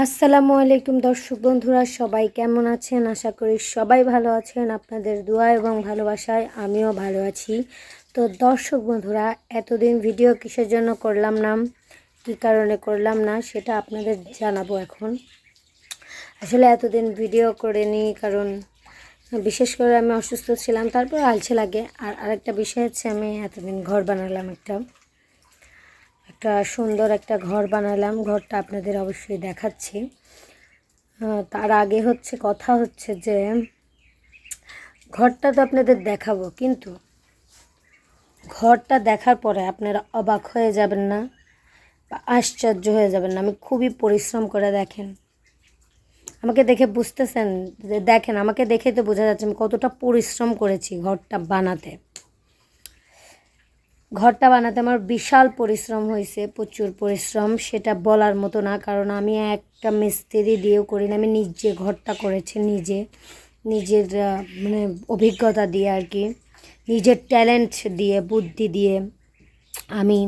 আসসালামু আলাইকুম দর্শক বন্ধুরা, সবাই কেমন আছেন? আশা করি সবাই ভালো আছেন। আপনাদের দোয়া এবং ভালোবাসায় আমিও ভালো আছি। তো দর্শক বন্ধুরা, এতদিন ভিডিও কিসের জন্য করলাম না, কী কারণে করলাম না সেটা আপনাদের জানাবো এখন। আসলে এতদিন ভিডিও করিনি কারণ বিশেষ করে আমি অসুস্থ ছিলাম, তারপর আলছে লাগে। আর আরেকটা বিষয় হচ্ছে, আমি এতদিন ঘর বানালাম, একটা সুন্দর একটা ঘর বানালাম। ঘরটা আপনাদের অবশ্যই দেখাচ্ছি। তার আগে কথা হচ্ছে যে ঘরটা তো আপনাদের দেখাবো, কিন্তু ঘরটা দেখার পরে আপনারা অবাক হয়ে যাবেন না বা আশ্চর্য হয়ে যাবেন না। আমি খুবই পরিশ্রম করে, দেখেন আমাকে দেখে বুঝতেছেন যে, দেখেন আমাকে দেখে তো বোঝা যাচ্ছে আমি কতটা পরিশ্রম করেছি ঘরটা বানাতে আমার বিশাল পরিশ্রম হয়েছে, প্রচুর পরিশ্রম। সেটা বলার মতো না, কারণ আমি একটা মিস্ত্রি দিয়েও করি না, আমি নিজে ঘরটা করেছি, নিজের মানে অভিজ্ঞতা দিয়ে আর কি, নিজের ট্যালেন্ট দিয়ে, বুদ্ধি দিয়ে আমি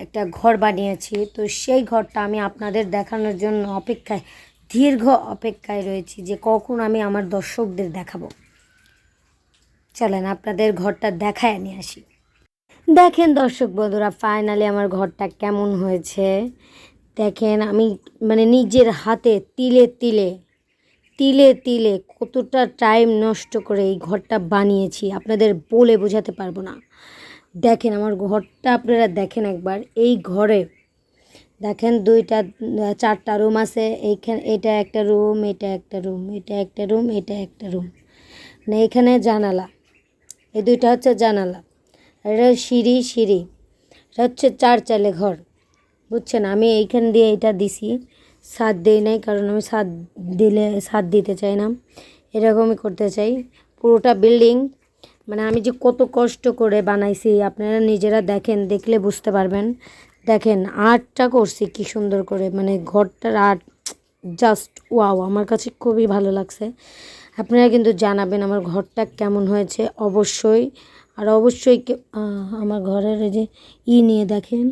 একটা ঘর বানিয়েছি। তো সেই ঘরটা আমি আপনাদের দেখানোর জন্য দীর্ঘ অপেক্ষায় রয়েছি যে কখন আমি আমার দর্শকদের দেখাবো। চলেন আপনাদের ঘরটা দেখায় নিয়ে আসি। দেখেন দর্শক বন্ধুরা, ফাইনালি আমার ঘরটা কেমন হয়েছে দেখেন। আমি মানে নিজের হাতে তিলে তিলে কতটা টাইম নষ্ট করে এই ঘরটা বানিয়েছি, আপনাদের বলে বোঝাতে পারবো না। দেখেন আমার ঘরটা, আপনারা দেখেন একবার। এই ঘরে দেখেন চারটা রুম আছে। এইখানে এটা একটা রুম, এটা একটা রুম, এটা একটা রুম, এটা একটা রুম, মানে এখানে জানালা, এই দুইটা হচ্ছে জানালা। এটা সিঁড়ি, এটা হচ্ছে 4 চালে ঘর, বুঝছেন। আমি এইখান দিয়ে এটা দিছি, ছাদ দিই নাই, কারণ আমি ছাদ দিতে চাই না, এরকমই করতে চাই। পুরোটা বিল্ডিং মানে আমি যে কত কষ্ট করে বানাইছি, আপনারা নিজেরা দেখেন, দেখলে বুঝতে পারবেন। দেখেন আর্টটা করছি কি সুন্দর করে, মানে ঘরটার আর্ট জাস্ট ওয়াও, আমার কাছে খুবই ভালো লাগছে। আপনারা কিন্তু জানাবেন আমার ঘরটা কেমন হয়েছে অবশ্যই। আর অবশ্যই আমার ঘরের এই যে নিয়ে দেখেন,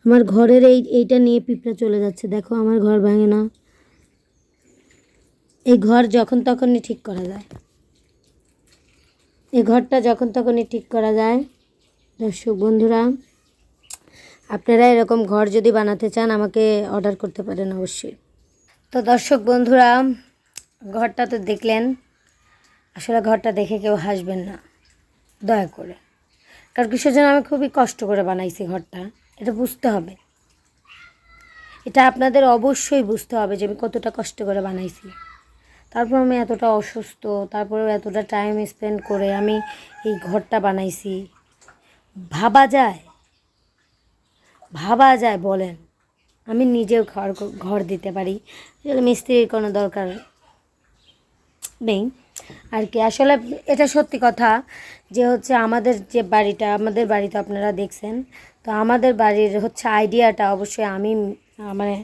আমার ঘরের এইটা নিয়ে পিঁপড়া চলে যাচ্ছে। দেখো আমার ঘর ভাঙে না, এই ঘর যখন তখনই ঠিক করা যায়, এই ঘরটা যখন তখনই ঠিক করা যায়। দর্শক বন্ধুরা, আপনারা এরকম ঘর যদি বানাতে চান আমাকে অর্ডার করতে পারেন অবশ্যই। তো দর্শক বন্ধুরা, ঘরটা তো দেখলেন। আসলে ঘরটা দেখে কেউ হাসবেন না দয়া করে, কারণ কিসের জন্য আমি খুবই কষ্ট করে বানাইছি ঘরটা, এটা বুঝতে হবে। এটা আপনাদের অবশ্যই বুঝতে হবে যে আমি কতটা কষ্ট করে বানাইছি। তারপর আমি এতটা অসুস্থ, তারপরেও এতটা টাইম স্পেন্ড করে আমি এই ঘরটা বানাইছি। ভাবা যায় বলেন? আমি নিজেও ঘর দিতে পারি, মিস্ত্রির কোনো দরকার নেই আর কি। আসলে এটা সত্যি কথা যে আমাদের বাড়ি তো আপনারা দেখছেন। তো আমাদের বাড়ির আইডিয়াটা অবশ্যই আমি মানে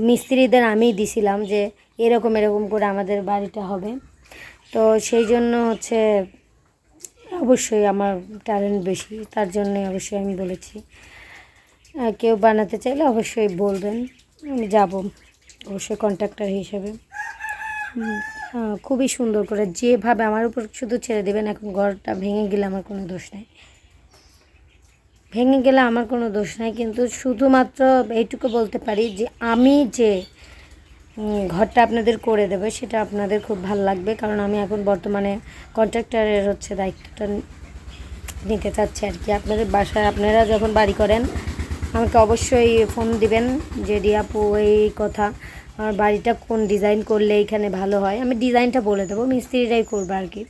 মিস্ত্রিদের আমি দিছিলাম যে এরকম করে আমাদের বাড়িটা হবে। তো সেই জন্য অবশ্যই আমার ট্যালেন্ট বেশি, তার জন্যে অবশ্যই আমি বলেছি। কেউ বানাতে চাইলে অবশ্যই বলবেন, আমি যাব অবশ্যই কন্ট্রাক্টর হিসেবে। খুবই সুন্দর করে যেভাবে আমার উপর শুধু ছেড়ে দেবেন। এখন ঘরটা ভেঙে গেলে আমার কোনো দোষ নাই, কিন্তু শুধুমাত্র এইটুকু বলতে পারি যে আমি যে ঘরটা আপনাদের করে দেবে সেটা আপনাদের খুব ভালো লাগবে, কারণ আমি এখন বর্তমানে কন্ট্রাক্টরের দায়িত্বটা নিতে চাচ্ছি আর কি। আপনাদের বাসায় আপনারা যখন বাড়ি করেন আমাকে অবশ্যই ফোন দিবেন যে রিয়াপু এই কথা, আমার বাড়িটা কোন ডিজাইন করলে এইখানে ভালো হয়। আমি ডিজাইনটা বলে দেবো, মিস্ত্রিরাই করবে আর কি,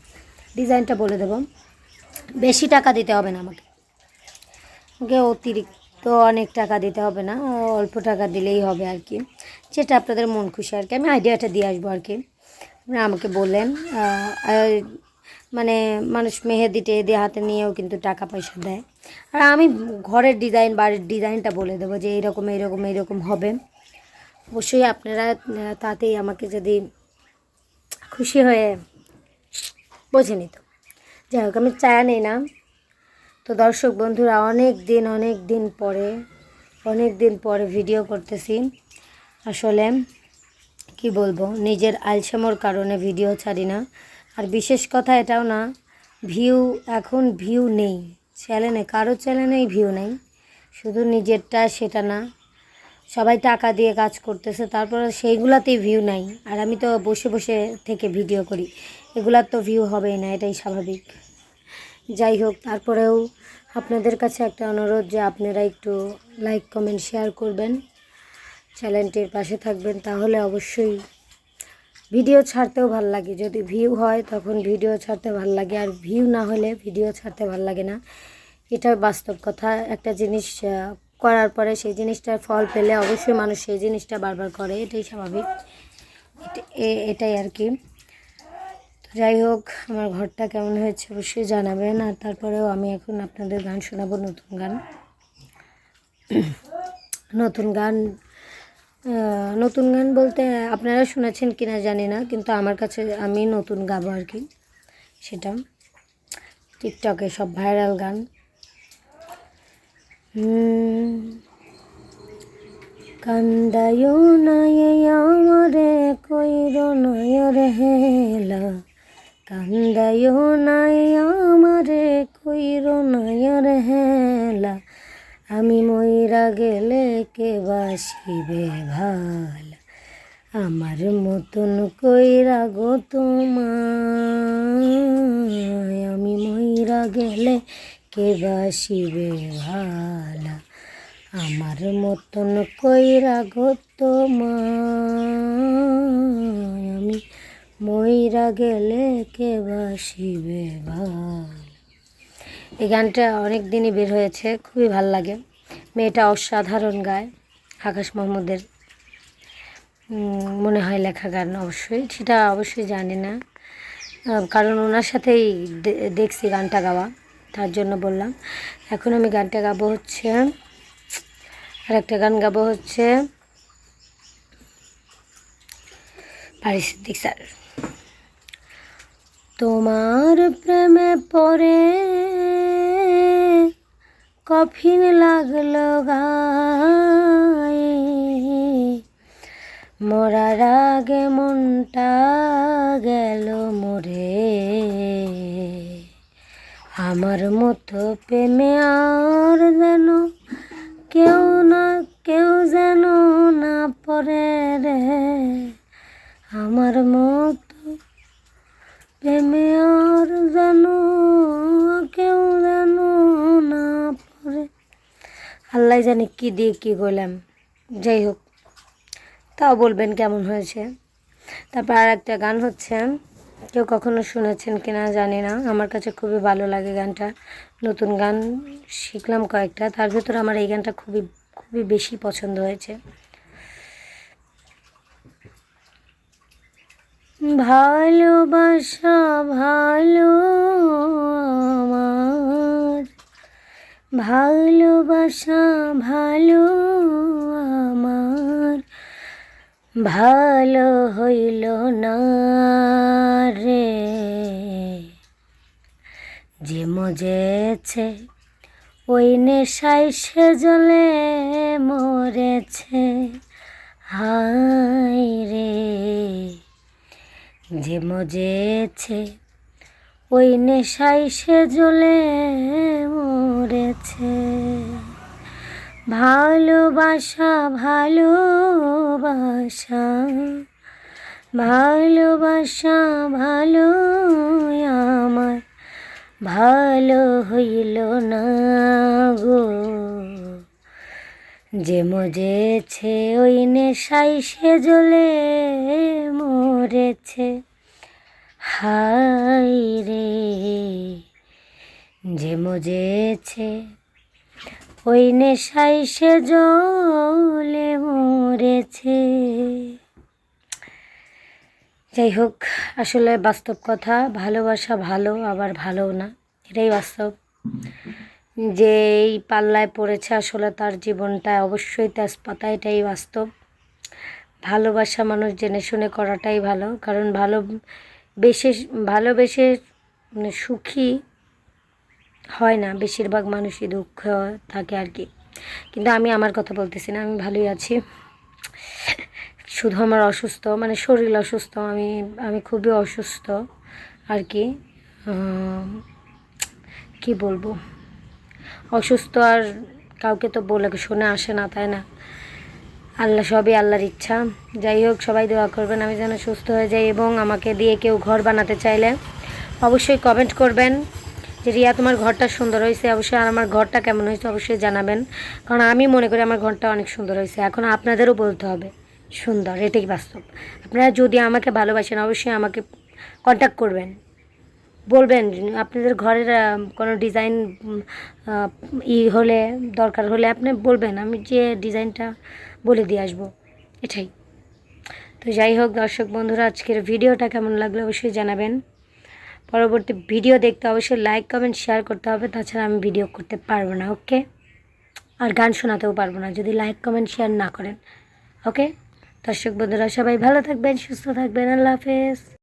ডিজাইনটা বলে দেবো। বেশি টাকা দিতে হবে না আমাকে অতিরিক্ত অনেক টাকা দিতে হবে না, অল্প টাকা দিলেই হবে আর কি, যেটা আপনাদের মন খুশি আর কি। আমি আইডিয়াটা দিয়ে আসবো আর কি। আপনারা আমাকে বললেন, মানে মানুষ মেহেদি টেহেদি হাতে নিয়েও কিন্তু টাকা পয়সা দেয়। আর আমি ঘরের ডিজাইন, বাড়ির ডিজাইনটা বলে দেবো যে এইরকম হবে। অবশ্যই আপনারা তাতেই আমাকে যদি খুশি হয়ে বোঝে নিত। যাই হোক, আমি চায়া নেই না। তো দর্শক বন্ধুরা, অনেক দিন পরে ভিডিও করতেছি। আসলে কি বলবো, নিজের আলসেমোর কারণে ভিডিও ছাড়ি না। আর বিশেষ কথা এটাও না, এখন ভিউ নেই চ্যানেলে, কারো চ্যানেলেই ভিউ নেই। শুধু নিজেরটা সেটা না, সবাই টাকা দিয়ে কাজ করতেছে, তারপরে সেইগুলাতেই ভিউ নাই। আর আমি তো বসে বসে থেকে ভিডিও করি, এগুলার তো ভিউ হবেই না, এটাই স্বাভাবিক। যাই হোক, তারপরেও আপনাদের কাছে একটা অনুরোধ যে আপনারা একটু লাইক কমেন্ট শেয়ার করবেন, চ্যানেলটির পাশে থাকবেন, তাহলে অবশ্যই ভিডিও ছাড়তেও ভাল লাগে। যদি ভিউ হয় তখন ভিডিও ছাড়তে ভাল লাগে, আর ভিউ না হলে ভিডিও ছাড়তে ভাল লাগে না। এটা বাস্তব কথা। একটা জিনিস করার পরে সেই জিনিসটার ফল পেলে অবশ্যই মানুষ সেই জিনিসটা বারবার করে, এটাই স্বাভাবিক। এটাই আর কি। যাই হোক, আমার ঘরটা কেমন হয়েছে অবশ্যই জানাবেন। আর তারপরেও আমি এখন আপনাদের গান শোনাবো, নতুন গান। নতুন গান বলতে আপনারা শুনেছেন কিনা জানি না, কিন্তু আমার কাছে আমি নতুন গাবো আর কি। সেটা টিকটকে সব ভাইরাল গান। কান্দায়ো নাই আমারে কইরো নয়র হেলা, কান্দায়ো নাই আমারে কইরো নয়র হেলা, আমি মইরা গেলে কে বাসিবে ভালা, আমার মতন কইরা গো তোমায়, আমি মইরা গেলে কে বাসিবে ভালা, আমার মতন কইরা গো তোমায়, আমি মইরা গেলে কে বাসিবে ভালা। এই গানটা অনেক দিনই বের হয়েছে, খুবই ভাল লাগে। মেয়েটা অসাধারণ গায়, আকাশ মাহমুদের মনে হয় লেখা গান, সেটা অবশ্যই জানি না, কারণ ওনার সাথেই দেখছি গানটা গাওয়া, তার জন্য বললাম। এখন আমি গানটা গাবো হচ্ছে, আর একটা গান গাবো হচ্ছে পারিস সিদ্দিক স্যার। তোমার প্রেমে পড়ে কফিন লাগলো গায়ে, মরার আগে মনটা গেল মরে, আমার মতো প্রেমে আর যেন কেউ যেন না পড়ে রে, আমার মতো প্রেমে আর যেন কেউ যেন না পড়ে। আল্লাহ জানে কী দিয়ে কী করলাম। যাই হোক, তাও বলবেন কেমন হয়েছে। তারপর আর একটা গান হচ্ছে, কেউ কখনো শুনেছেন কিনা জানি না, আমার কাছে খুবই ভালো লাগে গানটা। নতুন গান শিখলাম কয়েকটা, তার ভেতরে আমার এই গানটা খুবই খুবই বেশি পছন্দ হয়েছে। ভালোবাসা ভালো আমার, ভালোবাসা ভালো আমার, ভালো হইল না রে, যে মজেছে ওই নেশায় সে জলে মরেছে, হায় রে, যে মজেছে ওই নেশায় সে জলে মরেছে, ভালোবাসা ভালোবাসা ভালোবাসা ভালো আমার, ভালো হইল না গো, যে মজেছে ওই নেশায় সে জলে মরেছে, হায় রে, যে মজেছে ওই নেশায় সে জলে মরেছে। যাই হোক, আসলে বাস্তব কথা, ভালোবাসা ভালো আবার ভালো না, এটাই বাস্তব। যে এই পাল্লায় পড়েছে আসলে তার জীবনটা অবশ্যই তেজপাতা, এটাই বাস্তব। ভালোবাসা মানুষ জেনে শুনে করাটাই ভালো, কারণ ভালোবেসে সুখী হয় না, বেশিরভাগ মানুষই দুঃখ থাকে আর কি। কিন্তু আমি আমার কথা বলতেছি না, আমি ভালোই আছি। শুধু আমার অসুস্থ, মানে শরীর অসুস্থ, আমি আমি খুবই অসুস্থ আর কি। কি বলবো, অসুস্থ আর কাউকে তো বলে শুনে আসে না, তাই না? আল্লাহ, সবই আল্লাহর ইচ্ছা। যাই হোক, সবাই দোয়া করবেন আমি যেন সুস্থ হয়ে যাই, এবং আমাকে দিয়ে কেউ ঘর বানাতে চাইলে অবশ্যই কমেন্ট করবেন যে রিয়া তোমার ঘরটা সুন্দর হয়েছে, অবশ্যই। আর আমার ঘরটা কেমন হয়েছে অবশ্যই জানাবেন, কারণ আমি মনে করি আমার ঘরটা অনেক সুন্দর হয়েছে। এখন আপনাদেরও বলতে হবে সুন্দর, এটাই বাস্তব। আপনারা যদি আমাকে ভালোবাসেন অবশ্যই আমাকে কন্ট্যাক্ট করবেন, বলবেন আপনাদের ঘরের কোনো ডিজাইন হলে, দরকার হলে আপনি বলবেন, আমি যে ডিজাইনটা বলে দিয়ে আসবো, এটাই। তো যাই হোক দর্শক বন্ধুরা, আজকের ভিডিওটা কেমন লাগলো অবশ্যই জানাবেন। পরবর্তী ভিডিও দেখতে অবশ্যই লাইক কমেন্ট শেয়ার করতে হবে, তাছাড়া আমি ভিডিও করতে পারবো না, ওকে? আর গান শোনাতেও পারবো না যদি লাইক কমেন্ট শেয়ার না করেন, ওকে? দর্শক বন্ধুরা সবাই ভালো থাকবেন, সুস্থ থাকবেন, আল্লাহ হাফেজ।